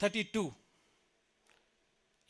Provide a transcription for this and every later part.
32।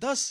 10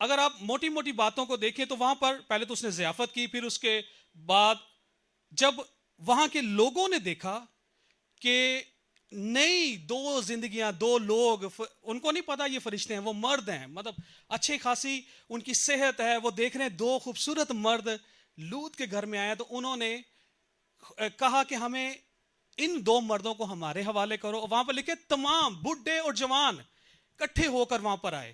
اگر آپ موٹی موٹی باتوں کو دیکھیں تو وہاں پر پہلے تو اس نے ضیافت کی, پھر اس کے بعد جب وہاں کے لوگوں نے دیکھا کہ نئی دو زندگیاں, دو لوگ, ان کو نہیں پتا یہ فرشتے ہیں, وہ مرد ہیں, مطلب اچھی خاصی ان کی صحت ہے, وہ دیکھ رہے ہیں دو خوبصورت مرد لوط کے گھر میں آئے, تو انہوں نے کہا کہ ہمیں ان دو مردوں کو ہمارے حوالے کرو. وہاں پر لکھے تمام بڈھے اور جوان کٹھے ہو کر وہاں پر آئے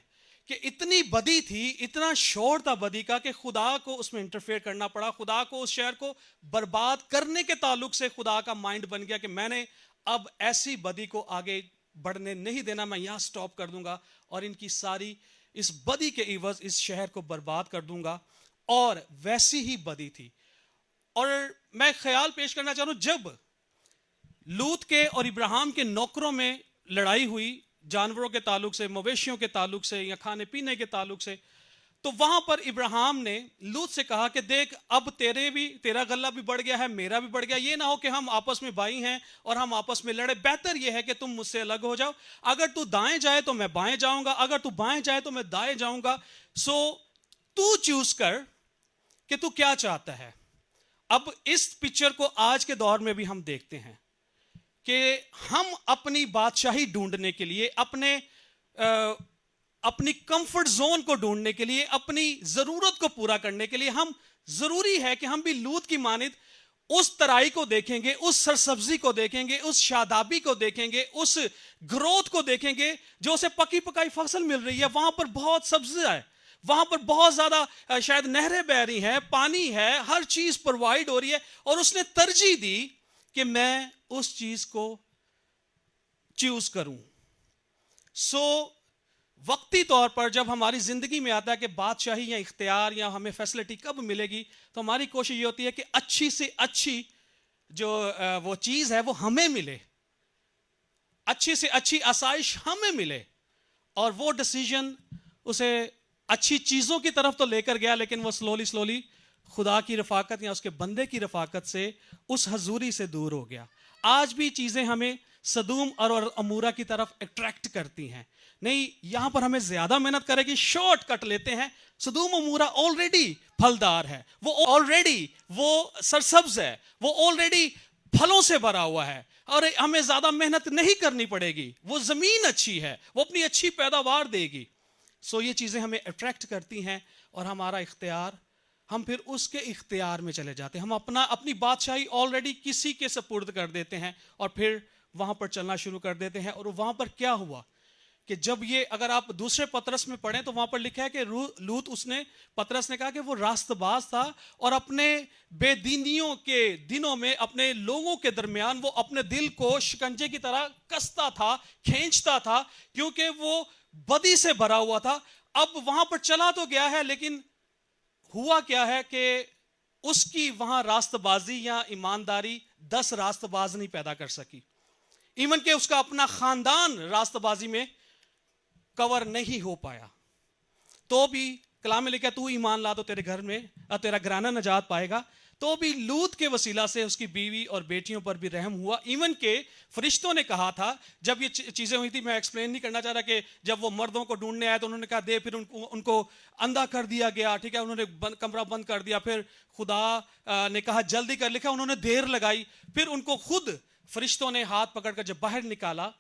کہ اتنی بدی تھی, اتنا شور تھا بدی کا کہ خدا کو اس میں انٹرفیئر کرنا پڑا. خدا کو اس شہر کو برباد کرنے کے تعلق سے خدا کا مائنڈ بن گیا کہ میں نے اب ایسی بدی کو آگے بڑھنے نہیں دینا, میں یہاں سٹاپ کر دوں گا اور ان کی ساری اس بدی کے عوض اس شہر کو برباد کر دوں گا. اور ویسی ہی بدی تھی. اور میں خیال پیش کرنا چاہوں, جب لوط کے اور ابراہیم کے نوکروں میں لڑائی ہوئی جانوروں کے تعلق سے, مویشیوں کے تعلق سے یا کھانے پینے کے تعلق سے, تو وہاں پر ابراہیم نے لوط سے کہا کہ دیکھ اب تیرا غلہ بھی بڑھ گیا ہے, میرا بھی بڑھ گیا, یہ نہ ہو کہ ہم آپس میں بھائی ہیں اور ہم آپس میں لڑے, بہتر یہ ہے کہ تم مجھ سے الگ ہو جاؤ. اگر تو دائیں جائے تو میں بائیں جاؤں گا, اگر تو بائیں جائے تو میں دائیں جاؤں گا, سو تو چوز کر کہ تو کیا چاہتا ہے. اب اس پکچر کو آج کے دور میں بھی ہم دیکھتے ہیں کہ ہم اپنی بادشاہی ڈھونڈنے کے لیے, اپنی کمفرٹ زون کو ڈھونڈنے کے لیے, اپنی ضرورت کو پورا کرنے کے لیے ہم ضروری ہے کہ ہم بھی لوط کی مانند اس ترائی کو دیکھیں گے, اس سرسبزی کو دیکھیں گے, اس شادابی کو دیکھیں گے, اس گروتھ کو دیکھیں گے جو اسے پکی پکائی فصل مل رہی ہے. وہاں پر بہت سبزی ہے, وہاں پر بہت زیادہ شاید نہریں بہ رہی ہیں, پانی ہے, ہر چیز پرووائڈ ہو رہی ہے, اور اس نے ترجیح دی کہ میں اس چیز کو چوز کروں. سو وقتی طور پر جب ہماری زندگی میں آتا ہے کہ بادشاہی یا اختیار یا ہمیں فیسلٹی کب ملے گی, تو ہماری کوشش یہ ہوتی ہے کہ اچھی سے اچھی جو وہ چیز ہے وہ ہمیں ملے, اچھی سے اچھی آسائش ہمیں ملے. اور وہ ڈیسیژن اسے اچھی چیزوں کی طرف تو لے کر گیا, لیکن وہ سلولی خدا کی رفاقت یا اس کے بندے کی رفاقت سے اس حضوری سے دور ہو گیا. آج بھی چیزیں ہمیں سدوم اور امورا کی طرف اٹریکٹ کرتی ہیں. نہیں, یہاں پر ہمیں زیادہ محنت کرے گی, شارٹ کٹ لیتے ہیں. سدوم امورا آلریڈی پھلدار ہے, وہ آلریڈی وہ سرسبز ہے, وہ آلریڈی پھلوں سے بھرا ہوا ہے, اور ہمیں زیادہ محنت نہیں کرنی پڑے گی. وہ زمین اچھی ہے, وہ اپنی اچھی پیداوار دے گی. سو یہ چیزیں ہمیں اٹریکٹ کرتی ہیں, اور ہمارا اختیار, ہم پھر اس کے اختیار میں چلے جاتے ہیں. ہم اپنی بادشاہی آلریڈی کسی کے سپرد کر دیتے ہیں اور پھر وہاں پر چلنا شروع کر دیتے ہیں. اور وہاں پر کیا ہوا کہ جب یہ, اگر آپ دوسرے پطرس میں پڑھیں تو وہاں پر لکھا ہے کہ لوط, پطرس نے کہا کہ وہ راست باز تھا, اور اپنے بے دینیوں کے دنوں میں اپنے لوگوں کے درمیان وہ اپنے دل کو شکنجے کی طرح کستا تھا, کھینچتا تھا, کیونکہ وہ بدی سے بھرا ہوا تھا. اب وہاں پر چلا تو گیا ہے, لیکن ہوا کیا ہے کہ اس کی وہاں راست بازی یا ایمانداری 10 راست باز نہیں پیدا کر سکی. ایون کہ اس کا اپنا خاندان راست بازی میں کور نہیں ہو پایا. تو بھی کلام میں لکھا تو ایمان لا تو تیرے گھر میں تیرا گھرانہ نجات پائے گا. تو بھی لوط کے وسیلہ سے اس کی بیوی اور بیٹیوں پر بھی رحم ہوا. ایون کہ فرشتوں نے کہا تھا, جب یہ چیزیں ہوئی تھی, میں ایکسپلین نہیں کرنا چاہ رہا, کہ جب وہ مردوں کو ڈھونڈنے آئے تو انہوں نے کہا دے, پھر ان کو اندھا کر دیا گیا, ٹھیک ہے, انہوں نے کمرہ بند کر دیا. پھر خدا نے کہا جلدی کر, لکھا انہوں نے دیر لگائی. پھر ان کو خود فرشتوں نے ہاتھ پکڑ کر جب باہر نکالا,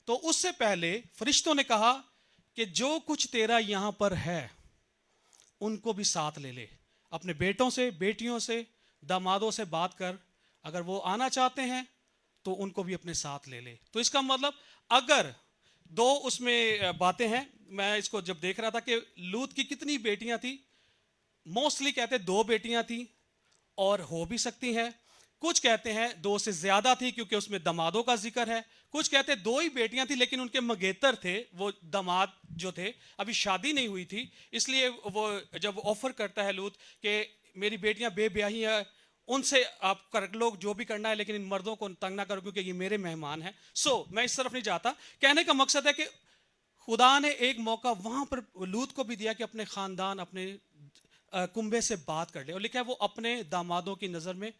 تو اس سے پہلے فرشتوں نے کہا کہ جو کچھ تیرا یہاں پر ہے ان کو بھی ساتھ لے لے, اپنے بیٹوں سے, بیٹیوں سے, دامادوں سے بات کر, اگر وہ آنا چاہتے ہیں تو ان کو بھی اپنے ساتھ لے لے. تو اس کا مطلب اگر دو اس میں باتیں ہیں, میں اس کو جب دیکھ رہا تھا کہ لوط کی کتنی بیٹیاں تھیں, موسٹلی کہتے 2 بیٹیاں تھیں, اور ہو بھی سکتی ہیں. کچھ کہتے ہیں 2 سے زیادہ تھی کیونکہ اس میں دمادوں کا ذکر ہے. کچھ کہتے 2 ہی بیٹیاں تھیں, لیکن ان کے مگیتر تھے, وہ دماد جو تھے ابھی شادی نہیں ہوئی تھی, اس لیے وہ جب آفر کرتا ہے لوط کہ میری بیٹیاں بے بیاہی ہیں, ان سے آپ کر لو جو بھی کرنا ہے, لیکن ان مردوں کو تنگ نہ کرو کیونکہ یہ میرے مہمان ہیں. سو میں اس طرف نہیں جاتا. کہنے کا مقصد ہے کہ خدا نے ایک موقع وہاں پر لوط کو بھی دیا کہ اپنے خاندان, اپنے کنبے سے بات کر لے. اور لکھا ہے وہ اپنے دامادوں کی نظر میں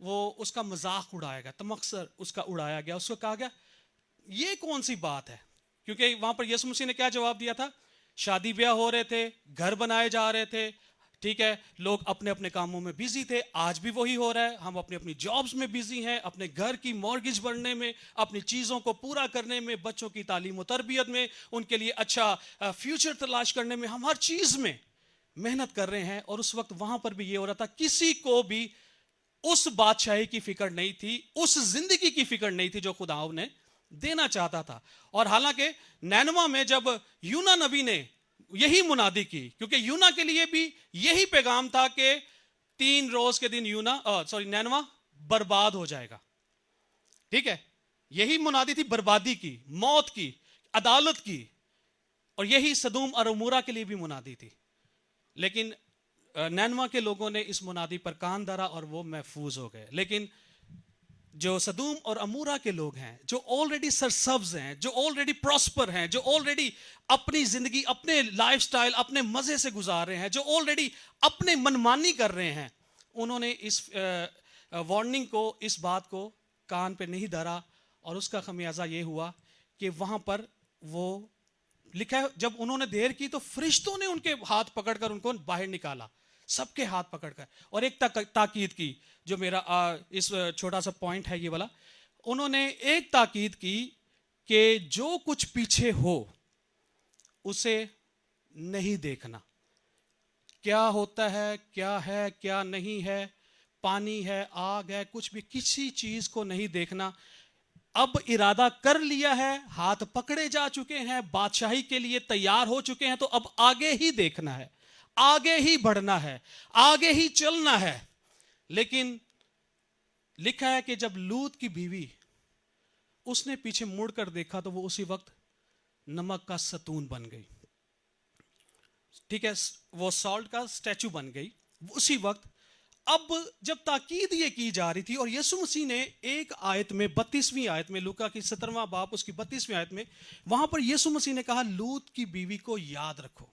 وہ اس کا مذاق اڑایا گیا, تمخصر اس کا اڑایا گیا. اس کو کہا گیا یہ کون سی بات ہے, کیونکہ وہاں پر یسوع مسیح نے کیا جواب دیا تھا شادی بیاہ ہو رہے تھے, گھر بنائے جا رہے تھے, ٹھیک ہے, لوگ اپنے اپنے کاموں میں بیزی تھے. آج بھی وہی ہو رہا ہے, ہم اپنی اپنی جابز میں بیزی ہیں, اپنے گھر کی مورگیج بھرنے میں, اپنی چیزوں کو پورا کرنے میں, بچوں کی تعلیم و تربیت میں, ان کے لیے اچھا فیوچر تلاش کرنے میں, ہم ہر چیز میں محنت کر رہے ہیں. اور اس وقت وہاں پر بھی یہ ہو رہا تھا, کسی کو بھی اس بادشاہی کی فکر نہیں تھی, اس زندگی کی فکر نہیں تھی جو خدا نے دینا چاہتا تھا. اور حالانکہ نینوا میں جب یونا نبی نے یہی منادی کی, کیونکہ یونا کے لیے بھی یہی پیغام تھا کہ 3 روز کے دن نینوا برباد ہو جائے گا. ٹھیک ہے, یہی منادی تھی بربادی کی, موت کی, عدالت کی, اور یہی سدوم اور عمورہ کے لیے بھی منادی تھی. لیکن نینوا کے لوگوں نے اس منادی پر کان دھرا اور وہ محفوظ ہو گئے. لیکن جو سدوم اور عمورہ کے لوگ ہیں, جو آلریڈی سرسبز ہیں, جو آلریڈی پراسپر ہیں, جو آلریڈی اپنی زندگی, اپنے لائف سٹائل, اپنے مزے سے گزار رہے ہیں, جو آلریڈی اپنے منمانی کر رہے ہیں, انہوں نے اس وارننگ کو, اس بات کو کان پہ نہیں دھرا. اور اس کا خمیازہ یہ ہوا کہ وہاں پر وہ لکھا ہے, جب انہوں نے دیر کی تو فرشتوں نے ان کے ہاتھ پکڑ کر ان کو باہر نکالا, سب کے ہاتھ پکڑ کر. اور ایک تاکید کی, جو میرا اس چھوٹا سا پوائنٹ ہے یہ والا, انہوں نے ایک تاکید کی کہ جو کچھ پیچھے ہو اسے نہیں دیکھنا. کیا ہوتا ہے, کیا نہیں ہے, پانی ہے, آگ ہے, کچھ بھی, کسی چیز کو نہیں دیکھنا. اب ارادہ کر لیا ہے, ہاتھ پکڑے جا چکے ہیں, بادشاہی کے لیے تیار ہو چکے ہیں, تو اب آگے ہی دیکھنا ہے, آگے ہی بڑھنا ہے, آگے ہی چلنا ہے. لیکن لکھا ہے کہ جب لوط کی بیوی اس نے پیچھے مڑ کر دیکھا تو وہ اسی وقت نمک کا ستون بن گئی. ٹھیک ہے, وہ سالٹ کا اسٹیچو بن گئی اسی وقت. اب جب تاکید یہ کی جا رہی تھی, اور یسوع مسیح نے ایک آیت میں, 32ویں آیت میں, لوکا کی 17واں باب اس کی 32ویں آیت میں, وہاں پر یسوع مسیح نے کہا لوط کی بیوی کو یاد رکھو.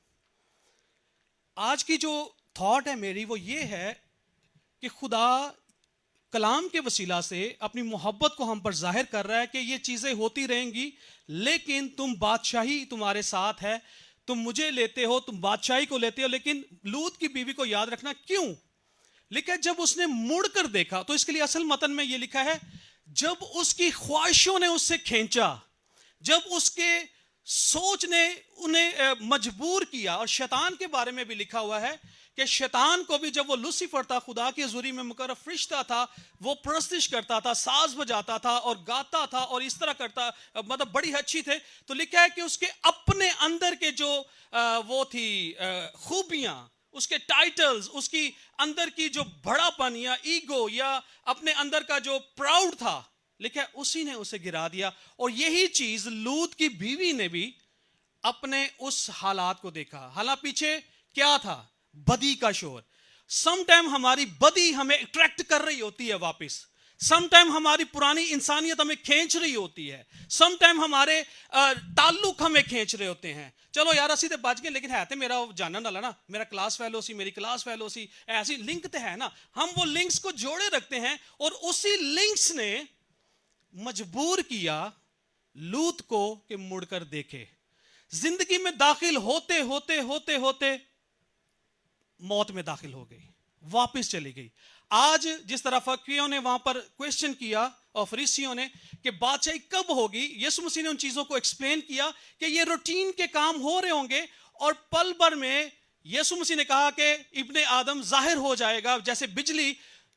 آج کی جو تھاٹ ہے میری وہ یہ ہے کہ خدا کلام کے وسیلہ سے اپنی محبت کو ہم پر ظاہر کر رہا ہے کہ یہ چیزیں ہوتی رہیں گی, لیکن تم بادشاہی تمہارے ساتھ ہے, تم مجھے لیتے ہو, تم بادشاہی کو لیتے ہو. لیکن لوط کی بیوی کو یاد رکھنا. کیوں لکھا ہے؟ جب اس نے مڑ کر دیکھا, تو اس کے لیے اصل متن میں یہ لکھا ہے, جب اس کی خواہشوں نے اس سے کھینچا, جب اس کے سوچ نے انہیں مجبور کیا. اور شیطان کے بارے میں بھی لکھا ہوا ہے کہ شیطان کو بھی جب وہ لوسیفر تھا, خدا کی حضوری میں مقرر فرشتہ تھا, وہ پرستش کرتا تھا, ساز بجاتا تھا اور گاتا تھا اور اس طرح کرتا, مطلب بڑی اچھی تھے. تو لکھا ہے کہ اس کے اپنے اندر کے جو وہ تھی خوبیاں, اس کے ٹائٹلز, اس کی اندر کی جو بڑا پن یا ایگو یا اپنے اندر کا جو پراؤڈ تھا, لکھا ہے اسی نے اسے گرا دیا. اور یہی چیز لوط کی بیوی نے بھی اپنے اس حالات کو دیکھا. حالات پیچھے کیا تھا؟ بدی کا شور. سم ٹائم ہماری بدی ہمیں اٹریکٹ کر رہی ہوتی ہے واپس, سم ٹائم ہماری پرانی انسانیت ہمیں کھینچ رہی ہوتی ہے, سم ٹائم ہمارے تعلق ہمیں کھینچ رہے ہوتے ہیں. چلو یار اسی تے بچ گئے, لیکن ہے تے میرا جانن والا نا, میرا کلاس فیلو سی, میری کلاس فیلو سی, ایسی لنک تے ہے نا. ہم وہ لنکس کو جوڑے رکھتے ہیں, اور اسی لنکس نے مجبور کیا لوط کو کہ مڑ کر دیکھے. زندگی میں داخل ہوتے ہوتے ہوتے ہوتے موت میں داخل ہو گئی, واپس چلی گئی. آج جس طرح فقیوں نے وہاں پر کویسچن کیا اور فریسیوں نے کہ بادشاہی کب ہوگی, یسوع مسیح نے ان چیزوں کو ایکسپلین کیا کہ یہ روٹین کے کام ہو رہے ہوں گے, اور پل بھر میں یسوع مسیح نے کہا کہ ابن آدم ظاہر ہو جائے گا. جیسے بجلی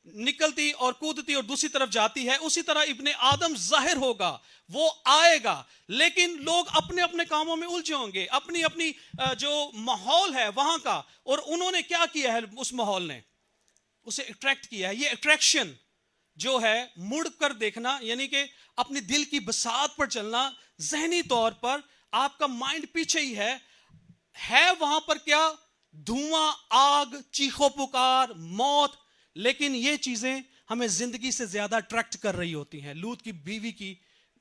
نکلتی اور کودتی اور دوسری طرف جاتی ہے, اسی طرح ابن آدم ظاہر ہوگا, وہ آئے گا. لیکن لوگ اپنے اپنے کاموں میں الجھے ہوں گے, اپنی اپنی جو ماحول ہے وہاں کا, اور انہوں نے کیا کیا ہے, اس ماحول نے اسے اٹریکٹ کیا ہے. یہ اٹریکشن جو ہے, مڑ کر دیکھنا, یعنی کہ اپنے دل کی بساط پر چلنا, ذہنی طور پر آپ کا مائنڈ پیچھے ہی ہے وہاں پر کیا, دھواں, آگ, چیخو پکار, موت. لیکن یہ چیزیں ہمیں زندگی سے زیادہ اٹریکٹ کر رہی ہوتی ہیں. لوط کی بیوی کی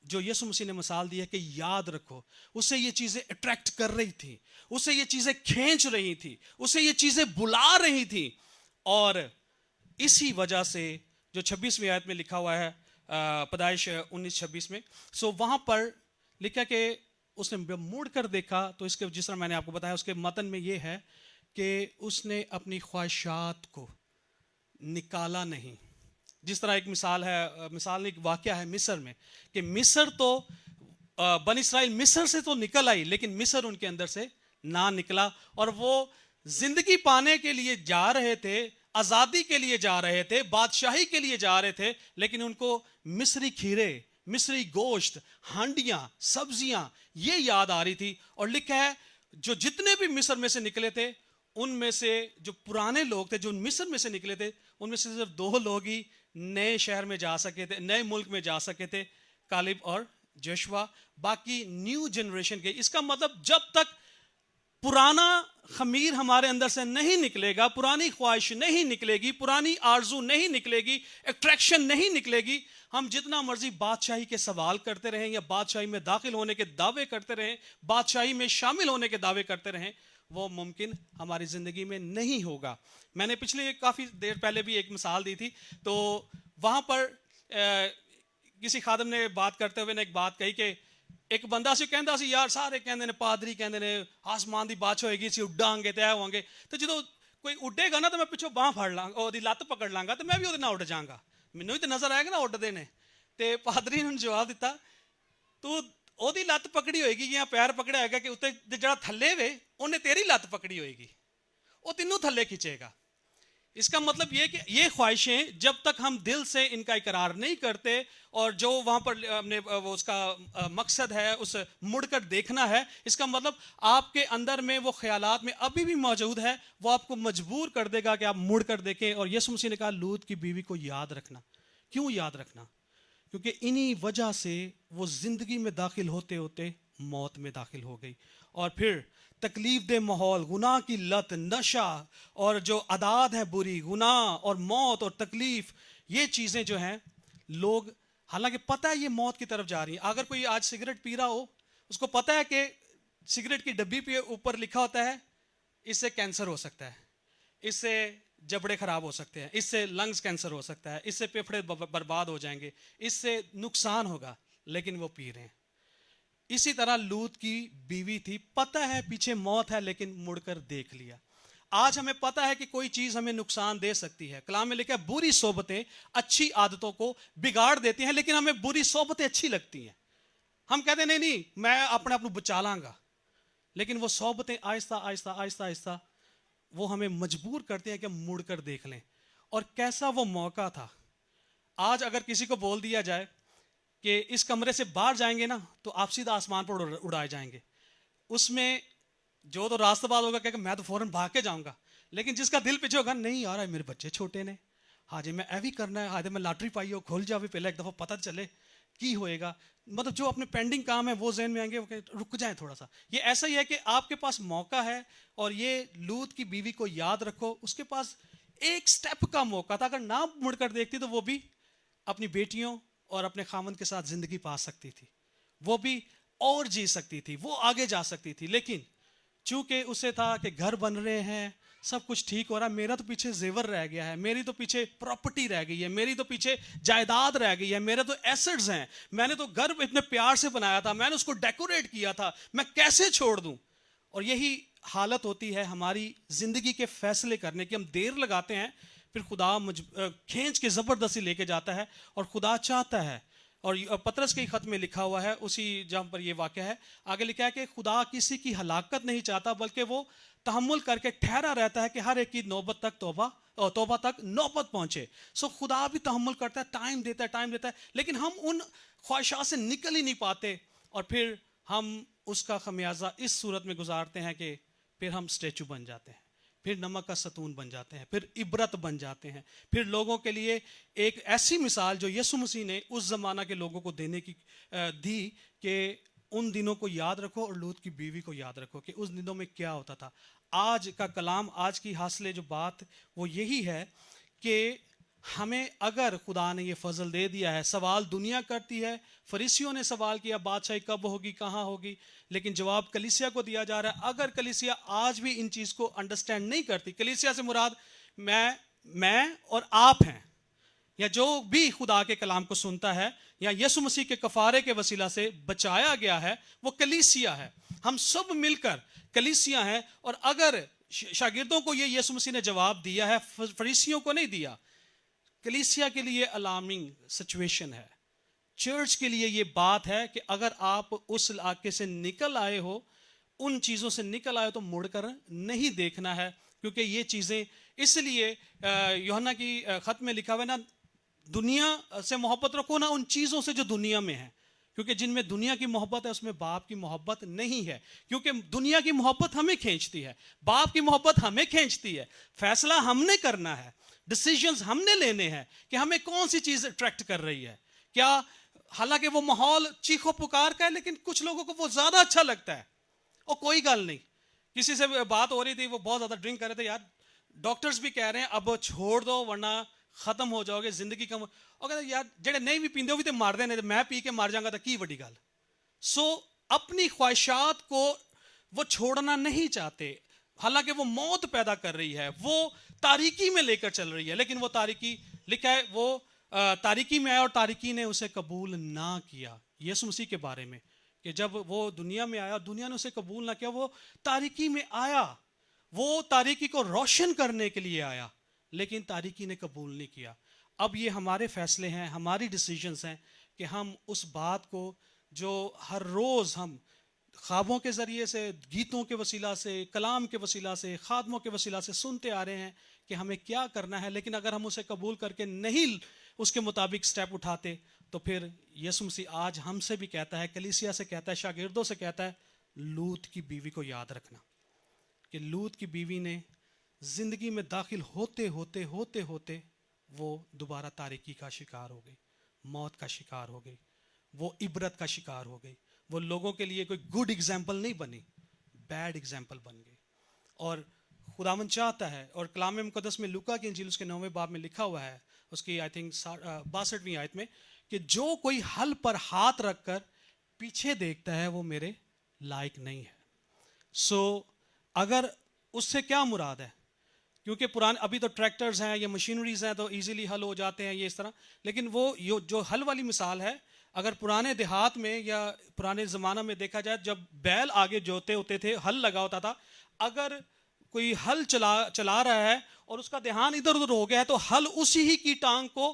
جو یسوع مسیح نے مثال دی ہے کہ یاد رکھو, اسے یہ چیزیں اٹریکٹ کر رہی تھی, اسے یہ چیزیں کھینچ رہی تھی, اسے یہ چیزیں بلا رہی تھی. اور اسی وجہ سے جو 26ویں آیت میں لکھا ہوا ہے, پیدائش 19:26 میں, سو وہاں پر لکھا کہ اس نے مڑ کر دیکھا تو اس کے جس طرح میں نے آپ کو بتایا اس کے متن میں یہ ہے کہ اس نے اپنی خواہشات کو نکالا نہیں. جس طرح ایک مثال نہیں ایک واقعہ ہے مصر میں کہ مصر تو بنی اسرائیل مصر سے تو نکل آئی لیکن مصر ان کے اندر سے نہ نکلا, اور وہ زندگی پانے کے لیے جا رہے تھے, آزادی کے لیے جا رہے تھے, بادشاہی کے لیے جا رہے تھے, لیکن ان کو مصری کھیرے, مصری گوشت, ہانڈیاں, سبزیاں یہ یاد آ رہی تھی. اور لکھا ہے جو جتنے بھی مصر میں سے نکلے تھے ان میں سے جو پرانے لوگ تھے جو مصر میں سے نکلے تھے ان میں سے صرف 2 لوگ ہی نئے شہر میں جا سکے تھے, نئے ملک میں جا سکے تھے, کالب اور جوشوا. باقی نیو جنریشن کے. اس کا مطلب جب تک پرانا خمیر ہمارے اندر سے نہیں نکلے گا, پرانی خواہش نہیں نکلے گی, پرانی آرزو نہیں نکلے گی, اٹریکشن نہیں نکلے گی, ہم جتنا مرضی بادشاہی کے سوال کرتے رہیں یا بادشاہی میں داخل ہونے کے دعوے کرتے رہیں, بادشاہی میں شامل ہونے کے دعوے کرتے رہیں, وہ ممکن ہماری زندگی میں نہیں ہوگا. میں نے پچھلے کافی دیر پہلے بھی ایک مثال دی تھی, تو وہاں پر کسی خادم نے بات کرتے ہوئے نے ایک بات کہی کہ ایک بندہ سی کہندا سی یار سارے کہندے نے پادری کہندے نے آسمان دی بادشاہ ہوئے گی سی اڈاں گے تے ہوں گے, تو جدوں کوئی اڈے گا نا تو میں پچھوں باہ پھڑ لاں گا, دی لت پکڑ لاں گا, تو میں بھی اودے نال اڈ جاں گا, مینوں ہی تے نظر آئے گا نا اڈدے نے. تے پادری نے جواب دیتا تو اودی لت پکڑی ہوئے گی یا پیر پکڑیا ہوئے گا کہ اتنے جڑا تھلے وے انہیں تیری لت پکڑی ہوئے گی, وہ تینوں تھلے کھچے گا. اس کا مطلب یہ کہ یہ خواہشیں جب تک ہم دل سے ان کا اقرار نہیں کرتے, اور جو وہاں پر اس کا مقصد ہے اس مڑ کر دیکھنا ہے, اس کا مطلب آپ کے اندر میں وہ خیالات میں ابھی بھی موجود ہے, وہ آپ کو مجبور کر دے گا کہ آپ مڑ کر دیکھیں. اور یسوع مسیح نے کہا لوط کی بیوی کو یاد رکھنا. کیوں یاد رکھنا؟ کیونکہ انہی وجہ سے وہ زندگی میں داخل ہوتے ہوتے موت میں داخل ہو گئی. اور پھر تکلیف دہ ماحول, گناہ کی لت, نشہ اور جو عادات ہیں بری, گناہ اور موت اور تکلیف, یہ چیزیں جو ہیں لوگ حالانکہ پتہ ہے یہ موت کی طرف جا رہی ہیں. اگر کوئی آج سگریٹ پی رہا ہو اس کو پتہ ہے کہ سگریٹ کی ڈبی پہ اوپر لکھا ہوتا ہے اس سے کینسر ہو سکتا ہے, اس سے جبڑے خراب ہو سکتے ہیں, اس سے لنگز کینسر ہو سکتا ہے, اس سے پھیپھڑے برباد ہو جائیں گے, اس سے نقصان ہوگا, لیکن وہ پی رہے ہیں. اسی طرح لوط کی بیوی تھی, پتہ ہے پیچھے موت ہے لیکن مڑ کر دیکھ لیا. آج ہمیں پتہ ہے کہ کوئی چیز ہمیں نقصان دے سکتی ہے. کلام میں لکھا ہے بری صحبتیں اچھی عادتوں کو بگاڑ دیتی ہیں, لیکن ہمیں بری صحبتیں اچھی لگتی ہیں. ہم کہتے ہیں نہیں میں اپنے آپ کو بچا لاں گا, لیکن وہ صحبتیں آہستہ آہستہ آہستہ آہستہ وہ ہمیں مجبور کرتے ہیں کہ ہم مڑ کر دیکھ لیں. اور کیسا وہ موقع تھا. آج اگر کسی کو بول دیا جائے کہ اس کمرے سے باہر جائیں گے نا تو آپ سیدھا آسمان پر اڑائے جائیں گے, اس میں جو تو راستہ باز ہوگا کہ میں تو فوراً بھاگ کے جاؤں گا, لیکن جس کا دل پیچھے ہوگا نہیں یار میرے بچے چھوٹے نے, ہاں جی میں ایوی کرنا ہے, ہاں جی میں لاٹری پائی ہو کھل جاوے پہلے ایک دفعہ پتہ چلے کی ہوئے گا. مطلب جو اپنے پینڈنگ کام ہے وہ ذہن میں آئیں گے کہ رک جائیں تھوڑا سا. یہ ایسا ہی ہے کہ آپ کے پاس موقع ہے, اور یہ لوط کی بیوی کو یاد رکھو, اس کے پاس ایک سٹیپ کا موقع تھا, اگر نہ مڑ کر دیکھتی تو وہ بھی اپنی بیٹیوں اور اپنے خامند کے ساتھ زندگی پا سکتی تھی, وہ بھی اور جی سکتی تھی, وہ آگے جا سکتی تھی. لیکن چونکہ اسے تھا کہ گھر بن رہے ہیں, سب کچھ ٹھیک ہو رہا ہے, میرا تو پیچھے زیور رہ گیا ہے, میری تو پیچھے پراپرٹی رہ گئی ہے, میری تو پیچھے جائیداد رہ گئی ہے, میرے تو ایسٹس ہیں, میں نے تو گھر اتنے پیار سے بنایا تھا, میں نے اس کو ڈیکوریٹ کیا تھا, میں کیسے چھوڑ دوں. اور یہی حالت ہوتی ہے ہماری زندگی کے فیصلے کرنے کی. ہم دیر لگاتے ہیں, پھر خدا کھینچ کے زبردستی لے کے جاتا ہے, اور خدا چاہتا ہے. اور پطرس کے خط میں لکھا ہوا ہے اسی جہاں پر یہ واقعہ ہے, آگے لکھا ہے کہ خدا کسی کی ہلاکت نہیں چاہتا بلکہ وہ تحمل کر کے ٹھہرا رہتا ہے کہ ہر ایک کی نوبت تک توبہ تک نوبت پہنچے. سو خدا بھی تحمل کرتا ہے, ٹائم دیتا ہے, لیکن ہم ان خواہشات سے نکل ہی نہیں پاتے, اور پھر ہم اس کا خمیازہ اس صورت میں گزارتے ہیں کہ پھر ہم اسٹیچو بن جاتے ہیں, پھر نمک کا ستون بن جاتے ہیں, پھر عبرت بن جاتے ہیں, پھر لوگوں کے لیے ایک ایسی مثال جو یسوع مسیح نے اس زمانہ کے لوگوں کو دینے کی دی کہ ان دنوں کو یاد رکھو, اور لوط کی بیوی کو یاد رکھو کہ اس دنوں میں کیا ہوتا تھا. آج کا کلام, آج کی حاصل جو بات وہ یہی ہے کہ ہمیں اگر خدا نے یہ فضل دے دیا ہے, سوال دنیا کرتی ہے, فریسیوں نے سوال کیا بادشاہی کب ہوگی, کہاں ہوگی, لیکن جواب کلیسیا کو دیا جا رہا ہے. اگر کلیسیا آج بھی ان چیز کو انڈرسٹینڈ نہیں کرتی, کلیسیا سے مراد میں اور آپ ہیں, یا جو بھی خدا کے کلام کو سنتا ہے یا یسوع مسیح کے کفارے کے وسیلہ سے بچایا گیا ہے وہ کلیسیا ہے. ہم سب مل کر کلیسیا ہیں. اور اگر شاگردوں کو یہ یسوع مسیح نے جواب دیا ہے, فریسیوں کو نہیں دیا. کلیسیا کے لیے الارمنگ سچویشن ہے. چرچ کے لیے یہ بات ہے کہ اگر آپ اس علاقے سے نکل آئے ہو, ان چیزوں سے نکل آئے ہو, تو مڑ کر نہیں دیکھنا ہے. کیونکہ یہ چیزیں اس لیے یوحنا کی خط میں لکھا ہوا ہے نا, دنیا سے محبت رکھو نا ان چیزوں سے جو دنیا میں ہیں, کیونکہ جن میں دنیا کی محبت ہے اس میں باپ کی محبت نہیں ہے. کیونکہ دنیا کی محبت ہمیں کھینچتی ہے, باپ کی محبت ہمیں کھینچتی ہے. فیصلہ ہم نے کرنا ہے, ڈیسیژنز ہم نے لینے ہیں کہ ہمیں کون سی چیز اٹریکٹ کر رہی ہے. کیا حالانکہ وہ ماحول چیخو پکار کا ہے, لیکن کچھ لوگوں کو وہ زیادہ اچھا لگتا ہے. اور کوئی گل نہیں, کسی سے بات ہو رہی تھی, وہ بہت زیادہ ڈرنک کر رہے تھے. یار ڈاکٹرز بھی کہہ رہے ہیں اب چھوڑ دو ورنہ ختم ہو جاؤ گے, زندگی کم. اور کہتے ہیں یار جڑے نہیں بھی پیندے وہ بھی تو مار دیں, میں پی کے مار جاؤں گا تو کی بڑی گل. سو اپنی خواہشات کو وہ چھوڑنا نہیں چاہتے, حالانکہ وہ موت پیدا کر رہی ہے, وہ تاریکی میں لے کر چل رہی ہے. لیکن وہ تاریکی لکھا ہے وہ تاریکی میں آیا اور تاریکی نے اسے قبول نہ کیا. یسوع مسیح کے بارے میں کہ جب وہ دنیا میں آیا, دنیا نے اسے قبول نہ کیا. وہ تاریکی میں آیا, وہ تاریکی کو روشن کرنے کے لیے آیا, لیکن تاریکی نے قبول نہیں کیا. اب یہ ہمارے فیصلے ہیں, ہماری ڈیسیژنز ہیں کہ ہم اس بات کو جو ہر روز ہم خوابوں کے ذریعے سے, گیتوں کے وسیلہ سے, کلام کے وسیلہ سے, خادموں کے وسیلہ سے سنتے آ رہے ہیں کہ ہمیں کیا کرنا ہے. لیکن اگر ہم اسے قبول کر کے نہیں اس کے مطابق سٹیپ اٹھاتے, تو پھر یسوع مسیح آج ہم سے بھی کہتا ہے, کلیسیا سے کہتا ہے, شاگردوں سے کہتا ہے, لوط کی بیوی کو یاد رکھنا کہ لوط کی بیوی نے زندگی میں داخل ہوتے ہوتے ہوتے ہوتے وہ دوبارہ تاریکی کا شکار ہو گئی, موت کا شکار ہو گئی, وہ عبرت کا شکار ہو گئی. وہ لوگوں کے لیے کوئی گڈ ایگزامپل نہیں بنی, بیڈ ایگزامپل بن گئی. اور خداوند چاہتا ہے, اور کلام مقدس میں لوکا کی انجیل اس کے 9ویں باب میں لکھا ہوا ہے, اس کی آئی تھنک 62ویں آیت میں, کہ جو کوئی حل پر ہاتھ رکھ کر پیچھے دیکھتا ہے وہ میرے لائق نہیں ہے. سو اگر اس سے کیا مراد ہے, کیونکہ پرانے ابھی تو ٹریکٹرز ہیں یا مشینریز ہیں تو ایزیلی حل ہو جاتے ہیں یہ اس طرح. لیکن وہ جو حل والی مثال ہے, اگر پرانے دیہات میں یا پرانے زمانہ میں دیکھا جائے, جب بیل آگے جوتے ہوتے تھے, ہل لگا ہوتا تھا, اگر کوئی ہل چلا رہا ہے اور اس کا دھیان ادھر ادھر ہو گیا ہے تو ہل اسی ہی کی ٹانگ کو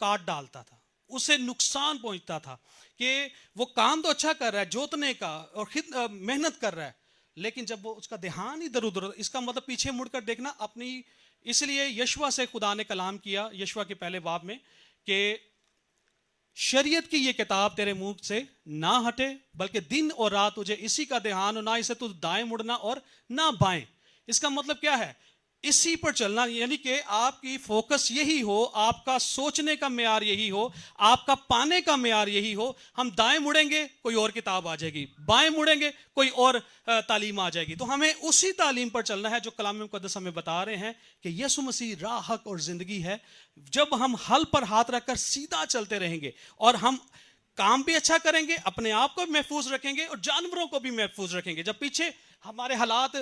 کاٹ ڈالتا تھا, اسے نقصان پہنچتا تھا. کہ وہ کام تو اچھا کر رہا ہے جوتنے کا اور محنت کر رہا ہے, لیکن جب وہ اس کا دھیان ادھر ادھر, اس کا مطلب پیچھے مڑ کر دیکھنا اپنی. اس لیے یشوع سے خدا نے کلام کیا, یشوع کے پہلے باب میں, کہ شریعت کی یہ کتاب تیرے منہ سے نہ ہٹے, بلکہ دن اور رات تجھے اسی کا دھیان ہو, نہ اسے تو دائیں مڑنا اور نہ بائیں. اس کا مطلب کیا ہے, اسی پر چلنا, یعنی کہ آپ کی فوکس یہی ہو, آپ کا سوچنے کا معیار یہی ہو, آپ کا پانے کا معیار یہی ہو. ہم دائیں مڑیں گے کوئی اور کتاب آ جائے گی, بائیں مڑیں گے کوئی اور تعلیم آ جائے گی. تو ہمیں اسی تعلیم پر چلنا ہے جو کلام مقدس ہمیں بتا رہے ہیں کہ یسوع مسیح راہ, حق اور زندگی ہے. جب ہم حل پر ہاتھ رکھ کر سیدھا چلتے رہیں گے اور ہم کام بھی اچھا کریں گے, اپنے آپ کو بھی محفوظ رکھیں گے اور جانوروں کو بھی محفوظ رکھیں گے. جب پیچھے ہمارے حالات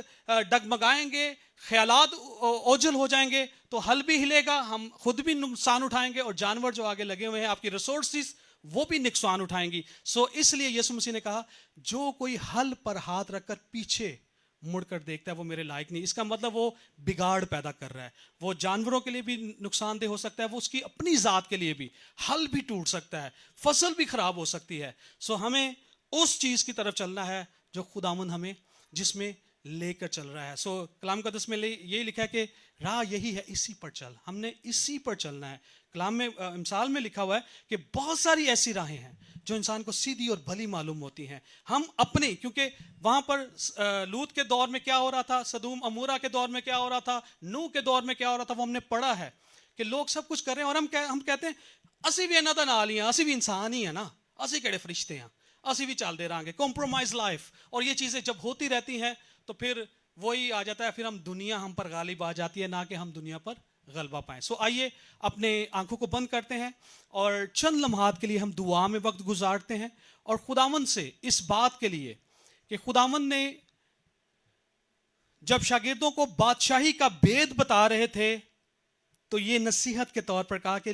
ڈگمگائیں گے, خیالات اوجھل ہو جائیں گے, تو حل بھی ہلے گا, ہم خود بھی نقصان اٹھائیں گے, اور جانور جو آگے لگے ہوئے ہیں, آپ کی ریسورسز, وہ بھی نقصان اٹھائیں گی. سو اس لیے یسوع مسیح نے کہا, جو کوئی حل پر ہاتھ رکھ کر پیچھے مڑ کر دیکھتا ہے وہ میرے لائق نہیں. اس کا مطلب وہ بگاڑ پیدا کر رہا ہے, وہ جانوروں کے لیے بھی نقصان دہ ہو سکتا ہے, وہ اس کی اپنی ذات کے لیے بھی, حل بھی ٹوٹ سکتا ہے, فصل بھی خراب ہو سکتی ہے. سو ہمیں اس چیز کی طرف چلنا ہے جو خداوند ہمیں جس میں لے کر چل رہا ہے. سو کلام مقدس میں یہی لکھا ہے کہ راہ یہی ہے, اسی پر چل, ہم نے اسی پر چلنا ہے. کلام میں امثال میں لکھا ہوا ہے کہ بہت ساری ایسی راہیں ہیں جو انسان کو سیدھی اور بھلی معلوم ہوتی ہیں. ہم اپنی, کیونکہ وہاں پر لوط کے دور میں کیا ہو رہا تھا, سدوم امورا کے دور میں کیا ہو رہا تھا, نوح کے دور میں کیا ہو رہا تھا, وہ ہم نے پڑھا ہے کہ لوگ سب کچھ کر رہے ہیں, اور ہم کہتے ہیں اسی بھی انہاں دا نال ہی ہیں, اسی بھی انسان ہی ہیں نا, اسی کہڑے فرشتے ہیں, اسی بھی چلتے رہیں گے, کمپرومائز لائف. اور یہ چیزیں جب ہوتی رہتی ہیں تو پھر وہی آ جاتا ہے, پھر دنیا ہم پر غالب آ جاتی ہے, نہ کہ ہم دنیا پر غلبہ پائیں. سو آئیے اپنے آنکھوں کو بند کرتے ہیں اور چند لمحات کے لیے ہم دعا میں وقت گزارتے ہیں, اور خداوند سے اس بات کے لیے کہ خداوند نے جب شاگردوں کو بادشاہی کا بید بتا رہے تھے تو یہ نصیحت کے طور پر کہا کہ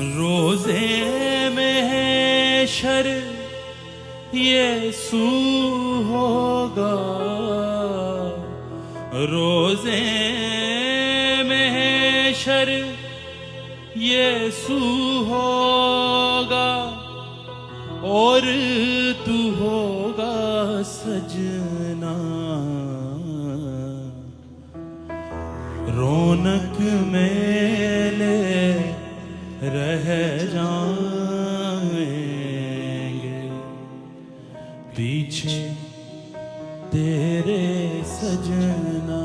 روزے محشر یسوع ہوگا، روزے محشر یسوع ہوگا، اور تو ہوگا سجنا، رونق میلے رہ جائیں گے، پیچھے تیرے سجنا،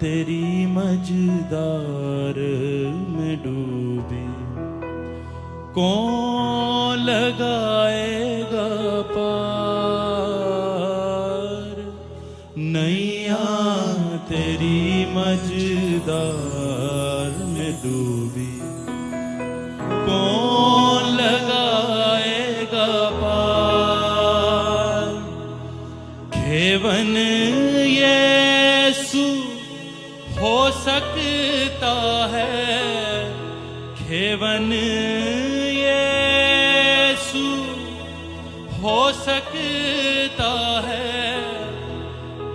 تیری مجدار میں ڈوبی، کون لگائے گا پار، نیاں تیری مجدار میں ڈوبی، کون لگائے گا پار، کھیون یسوع ہو سکتا ہے، کھیون یسوع ہو سکتا ہے،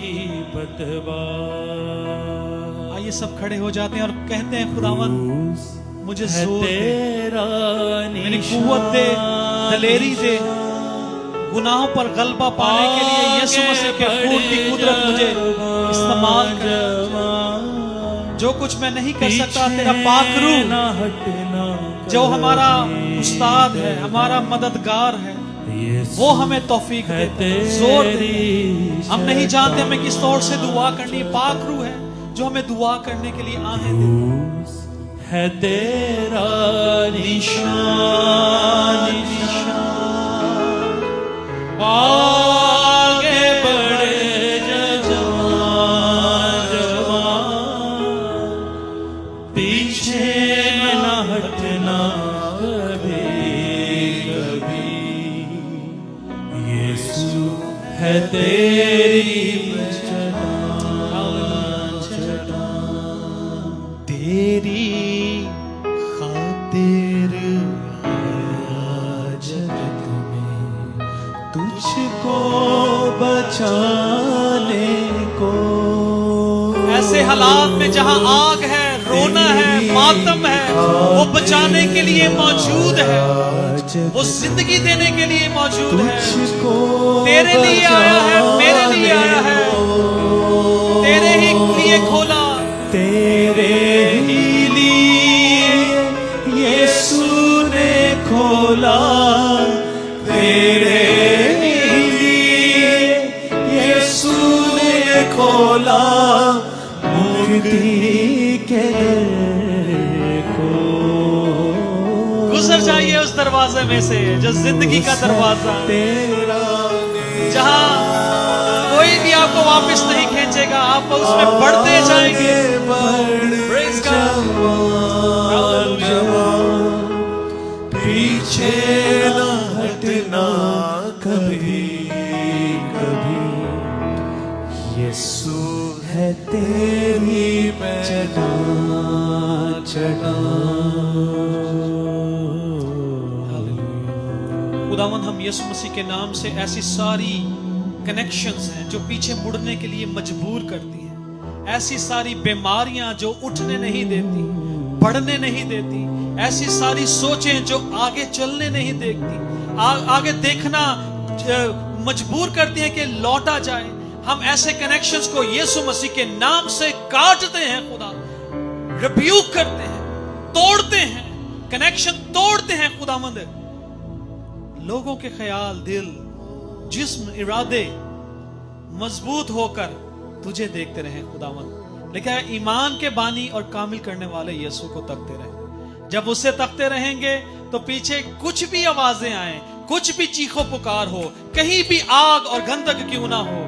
کی پتوار۔ آئیے سب کھڑے ہو جاتے ہیں اور کہتے ہیں خداوند مجھے زور دے، میری قوت دے، دلیری دے، گناہوں پر غلبہ پانے کے لیے یسوع مسیح کے خون کی قدرت مجھے استعمال کر، جو کچھ میں نہیں کر سکتا تیرا پاک روح جو ہمارا استاد ہے، ہمارا مددگار ہے، وہ ہمیں توفیق دے، زور دے۔ ہم نہیں جانتے ہمیں کس طور سے دعا کرنی، پاک روح ہے جو ہمیں دعا کرنے کے لیے آہیں دے۔ ہے تیرا نشان، آگے بڑھے جوان، پیچھے نہ ہٹنا کبھی کبھی، یسوع ہے تیری تیری خاطر آیا جگت میں، تجھ کو بچانے کو، ایسے حالات میں جہاں آگ ہے، رونا ہے، ماتم ہے، وہ بچانے کے لیے موجود ہے، وہ زندگی دینے کے لیے موجود ہے، تیرے لیے آیا ہے، میرے لیے آیا ہے، تیرے ہی لیے کھولا، تیرے ہی لیے یسوع نے کھولا، تیرے ہی لیے یسوع نے کھولا، مکتی کے در کو۔ گزر جائیے اس دروازے میں سے جو زندگی کا دروازہ، جہاں کوئی بھی آپ کو واپس نہیں کھینچے گا، آپ اس میں بڑھتے جائیں گے۔ Praise God. پیچھے نہ ہٹنا کبھی کبھی، یسوع ہے تیری چٹان چٹان۔ خداوند ہم یسوع مسیح کے نام سے ایسی ساری کنیکشنز ہیں جو پیچھے مڑنے کے لیے مجبور کرتی ہیں، ایسی ساری بیماریاں جو اٹھنے نہیں دیتی، بڑھنے نہیں دیتی، ایسی ساری سوچیں جو آگے چلنے نہیں دیتی، آگے دیکھنا مجبور کرتی ہیں کہ لوٹا جائے، ہم ایسے کنیکشنز کو یسوع مسیح کے نام سے کاٹتے ہیں، خدا ریبیوک کرتے ہیں، توڑتے ہیں، کنیکشن توڑتے ہیں۔ خداوند لوگوں کے خیال، دل، جسم، ارادے مضبوط ہو کر تجھے دیکھتے رہیں خداوند، لیکن ایمان کے بانی اور کامل کرنے والے یسوع کو تکتے رہیں۔ جب اسے تکتے رہیں گے تو پیچھے کچھ بھی آوازیں آئیں، کچھ بھی چیخو پکار ہو، کہیں بھی آگ اور گندگ کیوں نہ ہو،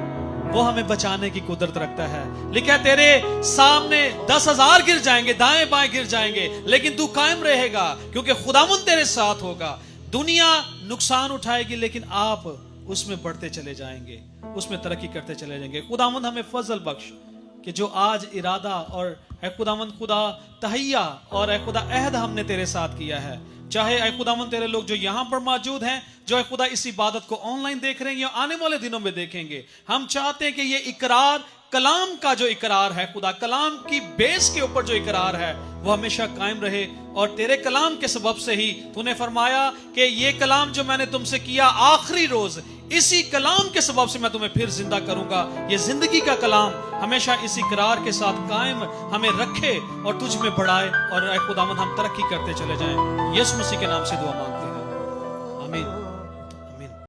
وہ ہمیں بچانے کی قدرت رکھتا ہے۔ لکھا ہے تیرے سامنے 10,000 گر جائیں گے، دائیں بائیں گر جائیں گے، لیکن تو قائم رہے گا کیونکہ خداوند تیرے ساتھ ہوگا۔ دنیا نقصان اٹھائے گی لیکن آپ اس میں بڑھتے چلے جائیں گے, اس میں ترقی کرتے چلے جائیں گے. خداوند ہمیں فضل بخش کہ جو آج ارادہ اور اے خداوند خدا تہیہ اور اے خدا عہد ہم نے تیرے ساتھ کیا ہے, چاہے اے خداوند تیرے لوگ جو یہاں پر موجود ہیں, جو اے خدا اس عبادت کو آن لائن دیکھ رہے ہیں یا آنے والے دنوں میں دیکھیں گے, ہم چاہتے ہیں کہ یہ اقرار کلام کا جو اقرار ہے خدا, کلام کی بیس کے اوپر جو اقرار ہے وہ ہمیشہ قائم رہے. اور تیرے کلام کے سبب سے ہی تو نے فرمایا کہ یہ کلام جو میں نے تم سے کیا آخری روز, اسی کلام کے سبب سے میں تمہیں پھر زندہ کروں گا. یہ زندگی کا کلام ہمیشہ اس اقرار کے ساتھ قائم ہمیں رکھے اور تجھ میں بڑھائے, اور اے خداوند ہم ترقی کرتے چلے جائیں. یسوع مسیح کے نام سے دعا مانگتے ہیں, آمین.